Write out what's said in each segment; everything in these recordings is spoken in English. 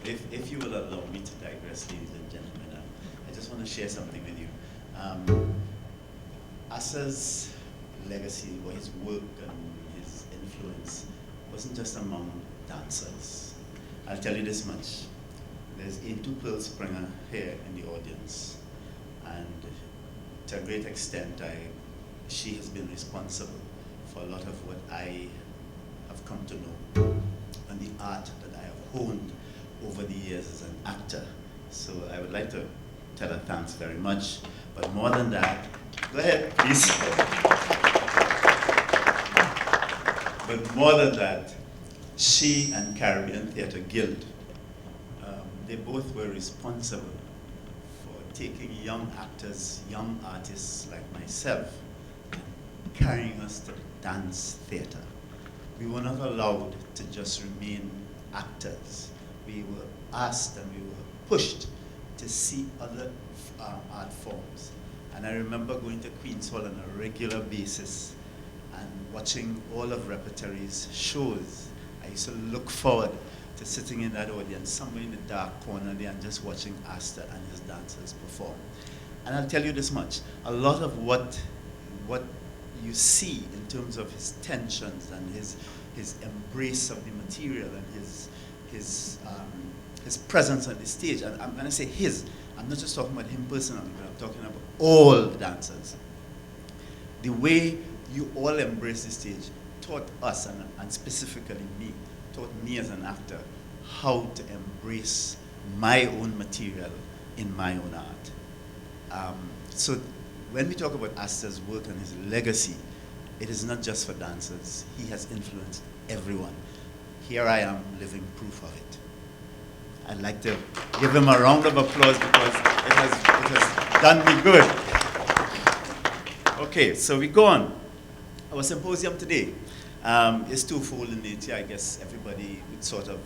if you will allow me to digress, ladies and gentlemen, I just want to share something with you. Astor's legacy, or his work and his influence, wasn't just among dancers. I'll tell you this much. There's Eintou Springer here in the audience, and to a great extent, she has been responsible for a lot of what I have come to know and the art that I have honed over the years as an actor. So I would like to tell her thanks very much. But more than that, go ahead, please. But more than that, she and Caribbean Theatre Guild, they both were responsible for taking young actors, young artists like myself, and carrying us to dance theatre. We were not allowed to just remain actors. We were asked and we were pushed to see other art forms. And I remember going to Queen's Hall on a regular basis and watching all of Repertory's shows. I used to look forward to sitting in that audience, somewhere in the dark corner there, and just watching Astor and his dancers perform. And I'll tell you this much, a lot of what you see in terms of his tensions and his embrace of the material and his presence on the stage, and I'm going to say his, I'm not just talking about him personally, but I'm talking about all the dancers. The way you all embrace the stage taught us, and specifically me, taught me as an actor how to embrace my own material in my own art. So when we talk about Astor's work and his legacy, it is not just for dancers. He has influenced everyone. Here I am, living proof of it. I'd like to give him a round of applause because it has done me good. Okay, so we go on. Our symposium today is twofold in nature. I guess everybody would sort of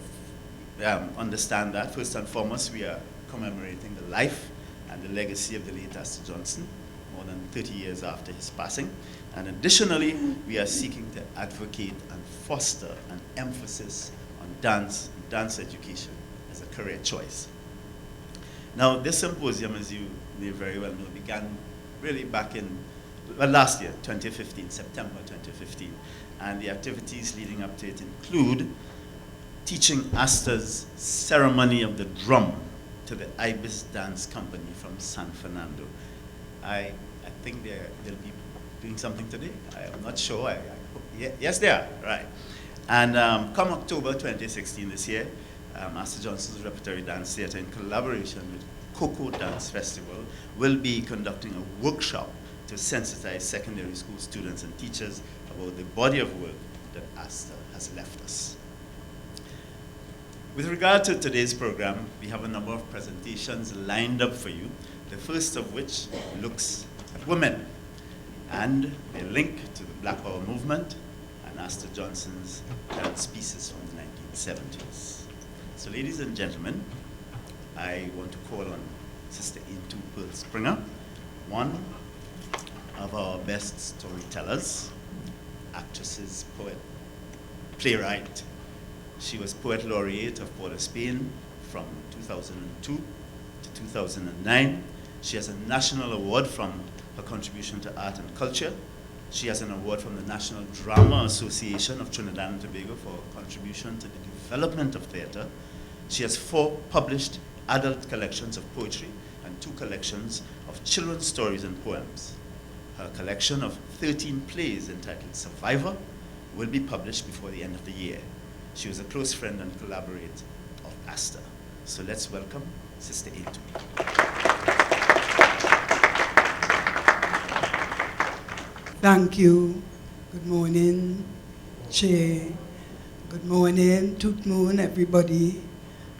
understand that. First and foremost, we are commemorating the life and the legacy of the late Astor Johnson, more than 30 years after his passing. And additionally, we are seeking to advocate and foster an emphasis on dance education as a career choice. Now, this symposium, as you may very well know, began really back in, well, last year, 2015, September 2015. And the activities leading up to it include teaching Astor's ceremony of the drum to the Ibis Dance Company from San Fernando. I think they'll be doing something today. I am not sure. Yes, they are. Right. And come October 2016 this year, Astor Johnson's Repertory Dance Theatre, in collaboration with Coco Dance Festival, will be conducting a workshop to sensitize secondary school students and teachers about the body of work that Astor has left us. With regard to today's program, we have a number of presentations lined up for you, the first of which looks at women, and they link to the Black Power movement and Astor Johnson's dance pieces from the 1970s. So ladies and gentlemen, I want to call on Sister Eintou Springer, one of our best storytellers, actresses, poet, playwright. She was Poet Laureate of Port of Spain from 2002 to 2009. She has a national award from her contribution to art and culture. She has an award from the National Drama Association of Trinidad and Tobago for her contribution to the development of theater. She has 4 published adult collections of poetry and 2 collections of children's stories and poems. Her collection of 13 plays entitled Survivor will be published before the end of the year. She was a close friend and collaborator of Astor. So let's welcome Sister Eintou. Thank you. Good morning, Chair. Good morning, Tout Moon, everybody.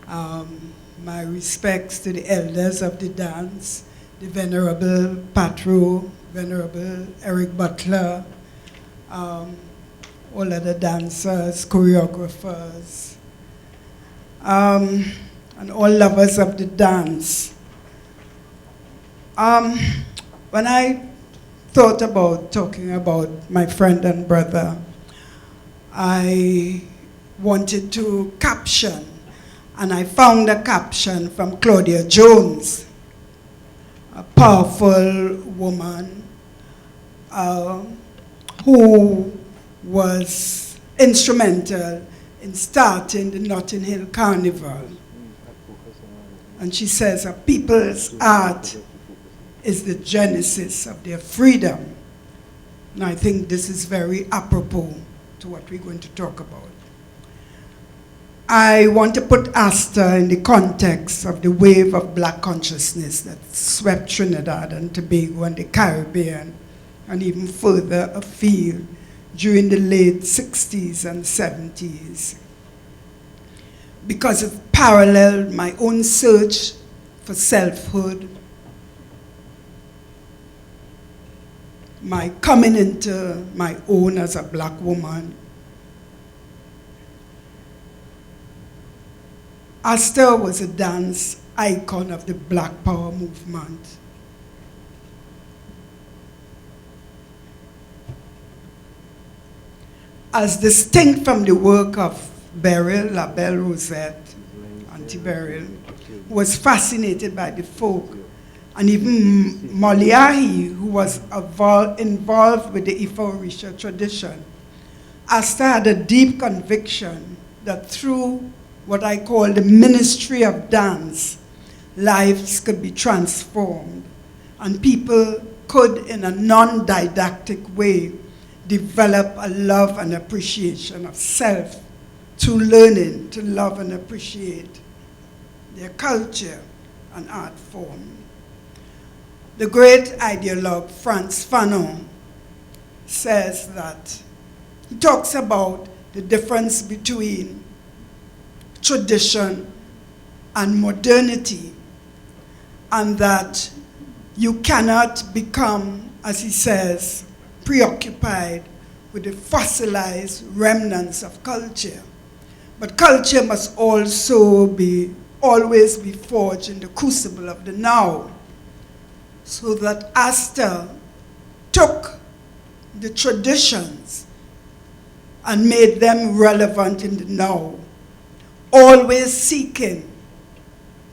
My respects to the elders of the dance, the Venerable Patro, Venerable Eric Butler, all other dancers, choreographers, and all lovers of the dance. When I thought about talking about my friend and brother, I wanted to caption And I found a caption from Claudia Jones, a powerful woman who was instrumental in starting the Notting Hill Carnival. And she says, a people's art is the genesis of their freedom. And I think this is very apropos to what we're going to talk about. I want to put Astor in the context of the wave of black consciousness that swept Trinidad and Tobago and the Caribbean, and even further afield during the late 60s and 70s. Because it paralleled my own search for selfhood, my coming into my own as a black woman. Astor was a dance icon of the Black Power movement. As distinct from the work of Beryl, La Belle Rosette, Auntie Beryl, who was fascinated by the folk, and even Moliahi, who was involved with the Ifa Orisha tradition. Astor had a deep conviction that through what I call the ministry of dance, lives could be transformed, and people could, in a non-didactic way, develop a love and appreciation of self through learning to love and appreciate their culture and art form. The great ideologue Frantz Fanon says that, he talks about the difference between tradition and modernity, and that you cannot become, as he says, preoccupied with the fossilized remnants of culture. But culture must also always be forged in the crucible of the now, so that Astor took the traditions and made them relevant in the now, always seeking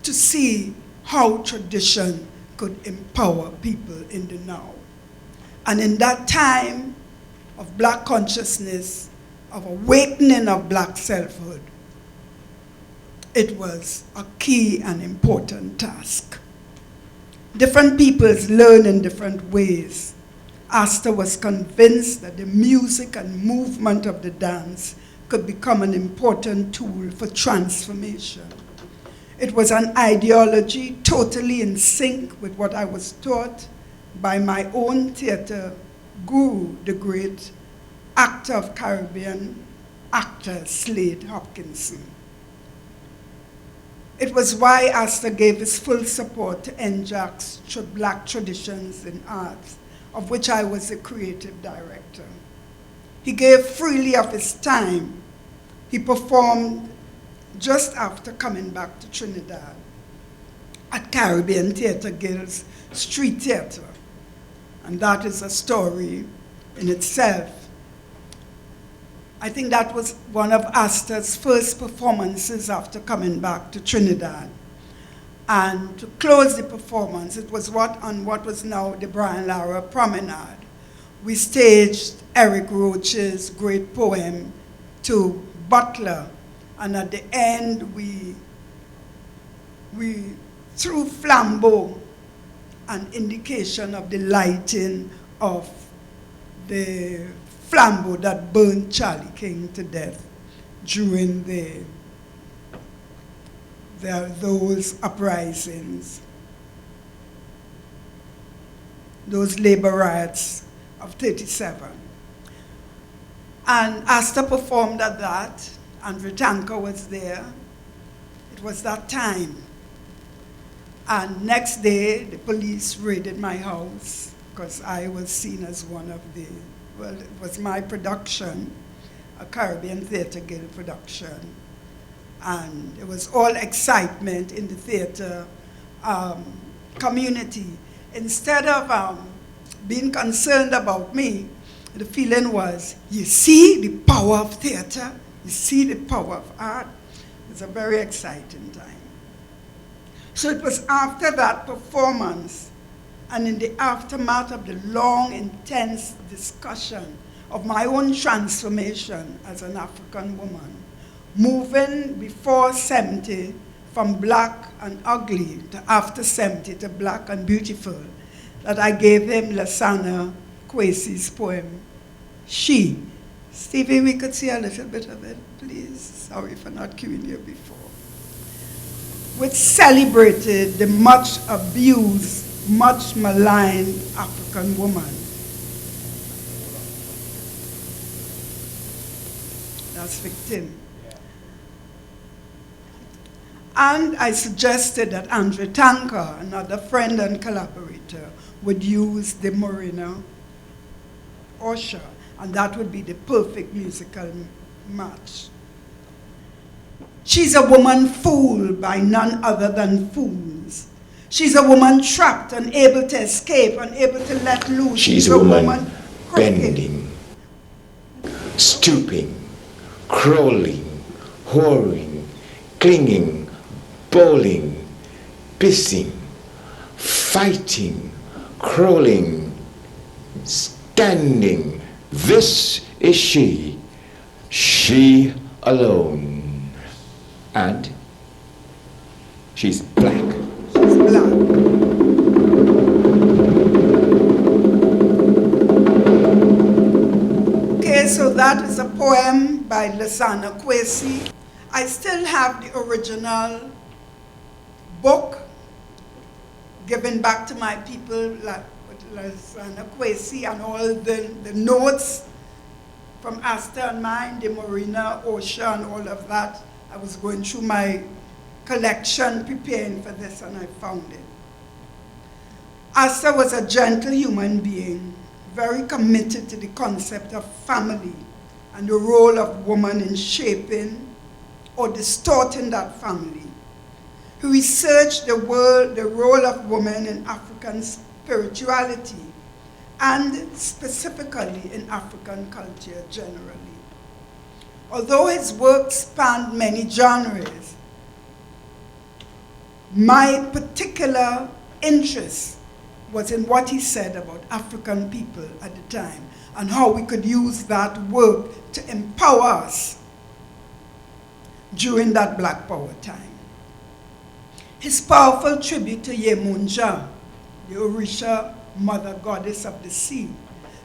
to see how tradition could empower people in the now. And in that time of black consciousness, of awakening of black selfhood, it was a key and important task. Different peoples learn in different ways. Astor was convinced that the music and movement of the dance could become an important tool for transformation. It was an ideology totally in sync with what I was taught by my own theater guru, the great actor of Caribbean actor Slade Hopkinson. It was why Astor gave his full support to NJAC's Black Traditions in Arts, of which I was the creative director. He gave freely of his time. He performed just after coming back to Trinidad at Caribbean Theatre Guild's Street Theatre. And that is a story in itself. I think that was one of Astor's first performances after coming back to Trinidad. And to close the performance, it was on what was now the Brian Lara Promenade. We staged Eric Roach's great poem to Butler, and at the end we threw flambeau, an indication of the lighting of the flambeau that burned Charlie King to death during those uprisings, those labor riots of 37. And Astor performed at that, and Ritanka was there. It was that time. And next day, the police raided my house because I was seen as one of the, well, it was my production, a Caribbean Theatre Guild production. And it was all excitement in the theater community. Instead of being concerned about me, the feeling was, you see the power of theater, you see the power of art. It's a very exciting time. So it was after that performance and in the aftermath of the long, intense discussion of my own transformation as an African woman, moving before 70 from black and ugly to after 70 to black and beautiful, that I gave him Lasana Kwesi's poem, She. Stevie, we could see a little bit of it, please. Sorry for not cueing you before. Which celebrated the much abused, much maligned African woman. That's victim. And I suggested that Andre Tanker, another friend and collaborator, would use the Morena Osha, and that would be the perfect musical match. She's a woman fooled by none other than fools. She's a woman trapped, unable to escape, unable to let loose. She's a woman bending, stooping, crawling, whoring, clinging, bowling, pissing, fighting, crawling, standing. This is she alone. And she's black. She's black. Okay, so that is a poem by Lasana Kwesi. I still have the original book given back to my people, like with Lasana Kwesi, and all the notes from Astor and mine, the Morena Osha and all of that. I was going through my collection preparing for this and I found it. Astor was a gentle human being, very committed to the concept of family and the role of woman in shaping or distorting that family. He researched the role of women in African spirituality and specifically in African culture generally. Although his work spanned many genres, my particular interest was in what he said about African people at the time and how we could use that work to empower us during that Black Power time. His powerful tribute to Yemunja, the Orisha mother goddess of the sea,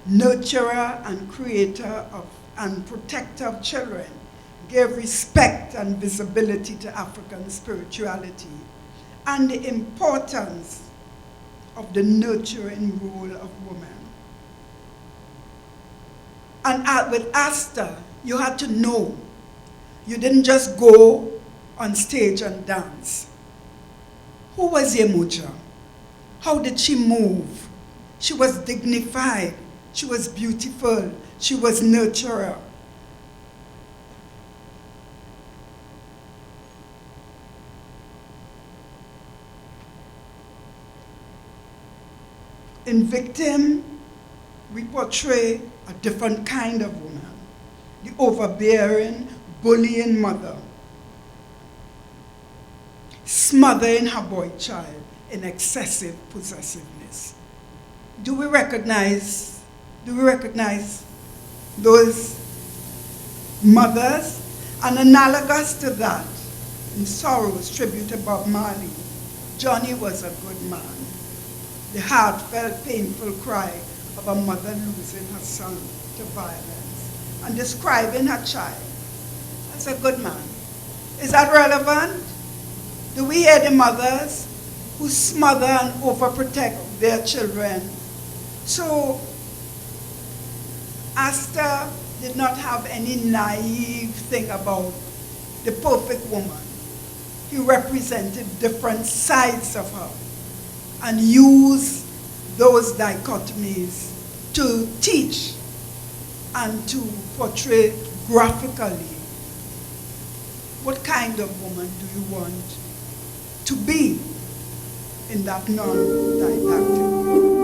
nurturer and creator of and protector of children, gave respect and visibility to African spirituality and the importance of the nurturing role of women. And with Astor, you had to know. You didn't just go on stage and dance. Who was Yemuja? How did she move? She was dignified. She was beautiful. She was nurturer. In Victim, we portray a different kind of woman, the overbearing, bullying mother, smothering her boy child in excessive possessiveness. Do we recognize those mothers? And analogous to that, in Sorrow's tribute to Bob Marley, Johnny was a good man. The heartfelt, painful cry of a mother losing her son to violence and describing her child as a good man. Is that relevant? Do we hear the mothers who smother and overprotect their children? So Astor did not have any naive thing about the perfect woman. He represented different sides of her and used those dichotomies to teach and to portray graphically what kind of woman do you want to be in that non-didactic way.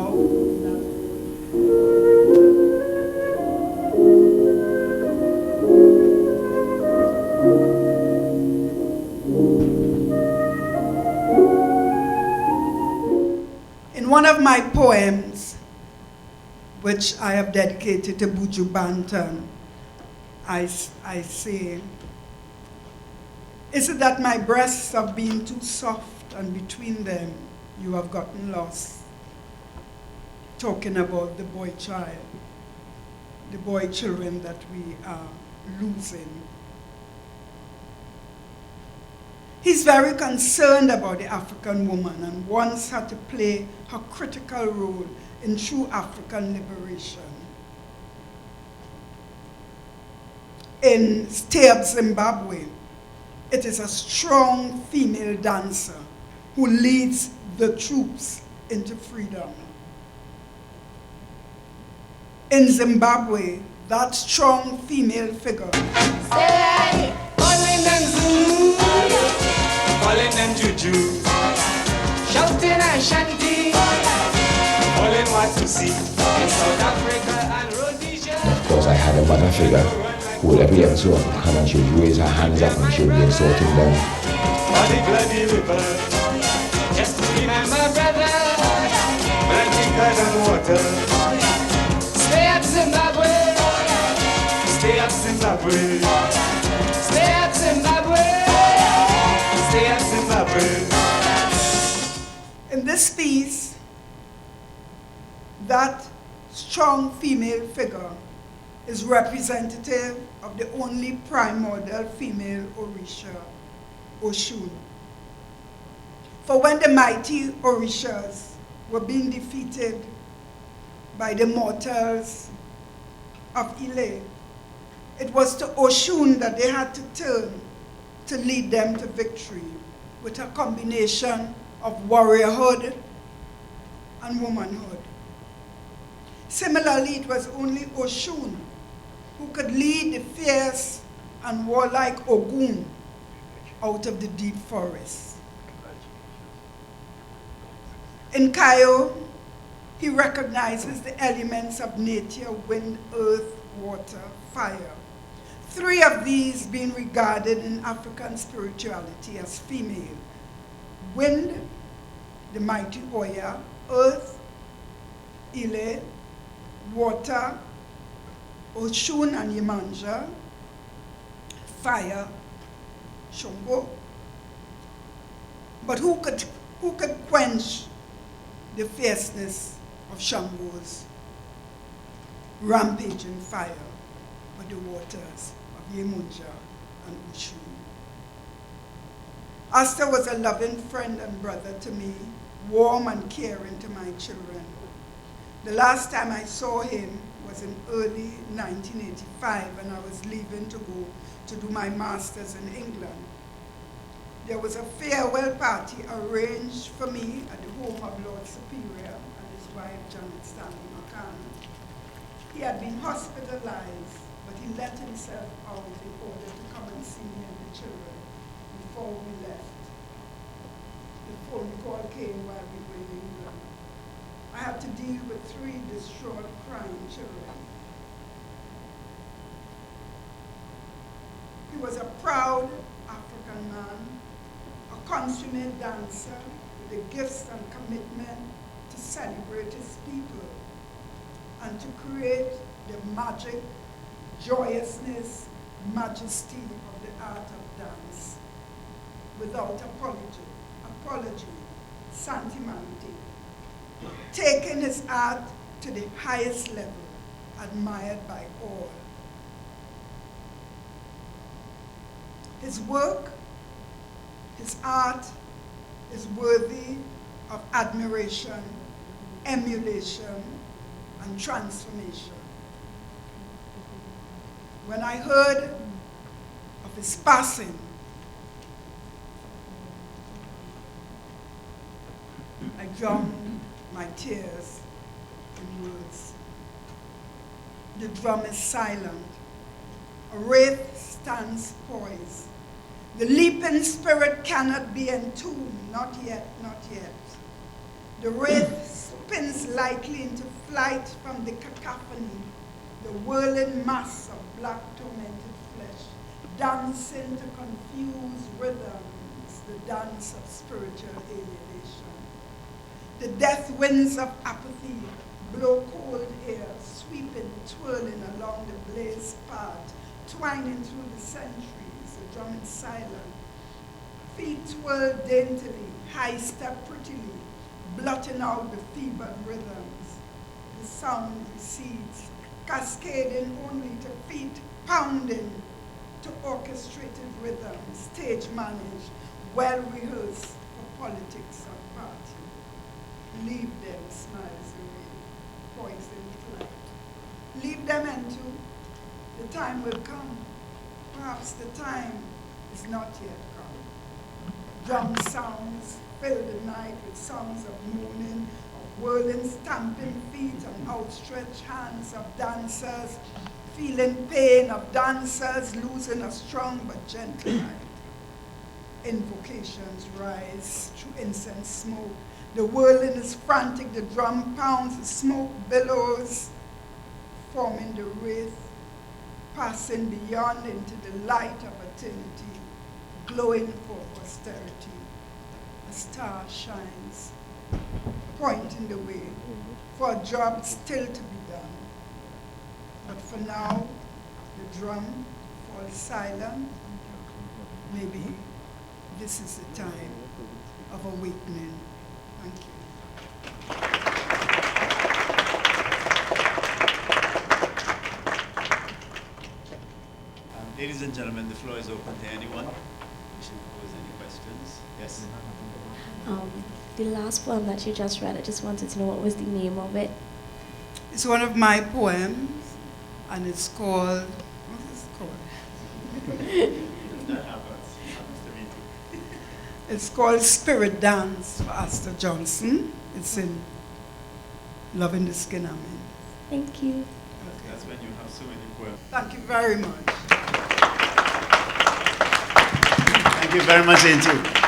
now. In one of my poems, which I have dedicated to Buju Banton, I say, is it that my breasts have been too soft and between them you have gotten lost? Talking about the boy child, the boy children that we are losing. He's very concerned about the African woman and wants her to play her critical role in true African liberation. In Stay Up Zimbabwe, it is a strong female dancer who leads the troops into freedom. In Zimbabwe, that strong female figure calling and juju, shouting and chanting, calling what to see in South Africa and Rhodesia. Of course, I had a mother figure who would every episode come and she would raise her hands up and she would be exhorting them. Bloody, bloody river, just to remember, brother, blood thicker than water. Stay up Zimbabwe, stay up Zimbabwe, stay up Zimbabwe. In this piece, that strong female figure is representative of the only primordial female Orisha, Oshun. For when the mighty Orishas were being defeated by the mortals of Ile, it was to Oshun that they had to turn to lead them to victory with a combination of warriorhood and womanhood. Similarly, it was only Oshun who could lead the fierce and warlike Ogun out of the deep forest. In Kayo, he recognizes the elements of nature: wind, earth, water, fire. Three of these being regarded in African spirituality as female: wind, the mighty Oya; earth, Ile; water, Oshun and Yemanja; fire, Shombo. But who could quench the fierceness of Shango's rampaging fire but the waters of Yemunja and Oshun? Astor was a loving friend and brother to me, warm and caring to my children. The last time I saw him was in early 1985 when I was leaving to go to do my master's in England. There was a farewell party arranged for me at the home of Lord Superior and his wife, Janet Stanley McCann. He had been hospitalized, but he let himself out in order to come and see me and the children before we left. The phone call came while we were in England. I had to deal with 3 distraught, crying children. He was a proud African man, a consummate dancer with the gifts and commitment to celebrate his people and to create the magic, joyousness, majesty of the art of dance without apology, sentimentality, taking his art to the highest level, admired by all. His work, his art is worthy of admiration, emulation, and transformation. When I heard of his passing, I drowned my tears in words. The drum is silent. A wraith stands poised. The leaping spirit cannot be entombed, not yet, not yet. The wraith spins lightly into flight from the cacophony, the whirling mass of black tormented flesh, dancing to confused rhythms, the dance of spiritual alienation. The death winds of apathy blow cold air, sweeping, twirling along the blazed path, twining through the centuries, the drum is silent. Feet twirl daintily, high step prettily, blotting out the fevered rhythms. The sound recedes, cascading only to feet pounding to orchestrated rhythms, stage managed, well rehearsed for politics of party. Leave them, smiles away, poison flight. Leave them into, the time will come. Perhaps the time is not yet come. Drum sounds fill the night with songs of moaning, of whirling, stamping feet and outstretched hands of dancers, feeling pain of dancers losing a strong but gentle mind. Invocations rise through incense smoke. The whirling is frantic, the drum pounds, the smoke billows, forming the wraith, passing beyond into the light of eternity, glowing for posterity. A star shines, pointing the way for a job still to be done. But for now, the drum falls silent. Maybe this is the time of awakening. Thank you. Ladies and gentlemen, the floor is open to anyone wishing to pose any questions. Yes? The last poem that you just read, I just wanted to know what was the name of it. It's one of my poems, and it's called, what is it called? That happens to me too. It's called Spirit Dance for Astor Johnson. It's in Love in the Skin I'm in. Thank you. That's when you have so many poems. Thank you very much. Thank you very much, Eintou.